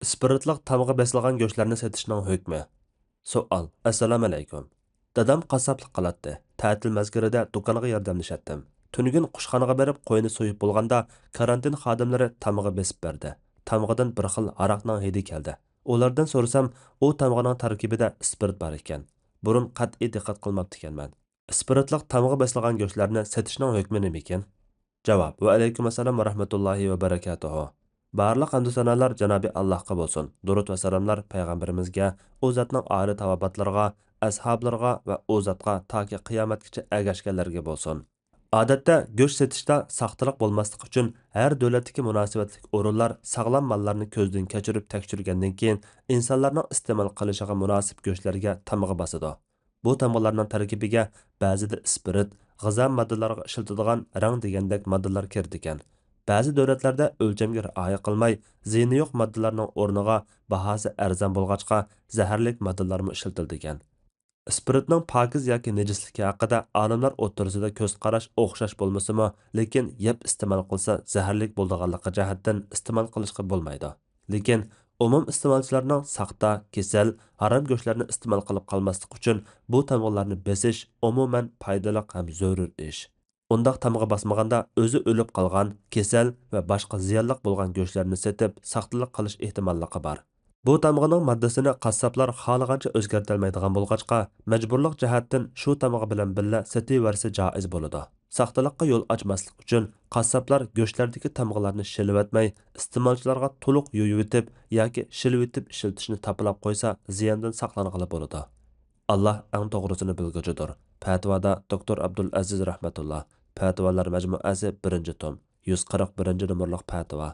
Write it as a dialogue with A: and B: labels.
A: Spiritliq tamg'a besilgan go'shtlarni sotishning hukmi. Savol. Assalomu alaykum. Dadam qassoblik qiladi. Ta'til mazgilida do'konga yordamlashatdim. Tunigun qushxonaga berib qo'yni so'yib bo'lganda karantin xodimlari tamg'a besib berdi. Tamg'adan bir xil aroqning hidi keldi. Ulardan so'rasam, u tamg'aning tarkibida spirit bor ekan. Burun qat'iy diqqat qilmabdi ekanman. Spiritliq tamg'a besilgan go'shtlarni sotishning hukmi nima ekan? Javob. Va alaykum assalom va rahmatullohi va barakatuhu. Barliq hamdu sanolar Janobi Allohga bo'lsin. Durud va salomlar payg'ambarimizga, u zotning oli tavobatlarga, ashablarga va u zotga toki qiyomatgacha ergashganlarga bo'lsin. Odatda go'sht setishda saqtiliq bo'lmasligi uchun har davlatdagi munosabatli o'rinlar sog'lom mollarni ko'zdan kechirib tekshirgandan keyin insonlarning iste'mol qilishiga munosib go'shtlarga tamg'a bosadi. Bu tamg'alarning tarkibiga ba'zida spirit, g'izo moddalariga ishlatadigan rang degandek moddalar kirdi ekan. Ba'zi davlatlarda o'lchamga rioya qilmay, ziyni yo'q moddalarning o'rniga bahosi arzon bo'lg'achqa zaharlik moddalarmi ishlatildi ekan. Spiritning pokiz yoki nejisligi haqida olimlar o'rtasida ko'z qarash o'xshash bo'lmasimi, lekin yeb iste'mol qilsa zaharlik bo'lganligi jihatdan iste'mol qilishga bo'lmaydi. Lekin umum iste'molchilarning saqta, kasal, harom go'shtlarni iste'mol qilib qolmaslik uchun bu tamg'alarni besish umuman foydali ham zarur ish. Undaq tamg'a basmaganda o'zi o'lib qolgan, kasal va boshqa ziyonliq bo'lgan go'shtlarni setib, saqtalik qilish ehtimolligi bor. Bu tamg'aning moddasini qassoblar xohlagancha o'zgartirolmaydigan bo'lg'achqa, majburlik jihatdan shu tamg'a bilan birga setaversa joiz bo'ladi. Saqtaliqqa yo'l ochmaslik uchun qassoblar go'shtlardagi tamg'alarni shilvatmay, iste'molchilarga to'liq yuyib o'tib yoki shilvatib ishlatishni taplab qo'ysa, ziyondan saqlang'ili bo'ladi. Alloh eng to'g'risini bilguchidir. Fatvoda Dr. Abdul Aziz rahmatulloh. Fatvolar majmuasi 1-tom, 141 numurliq fatvo.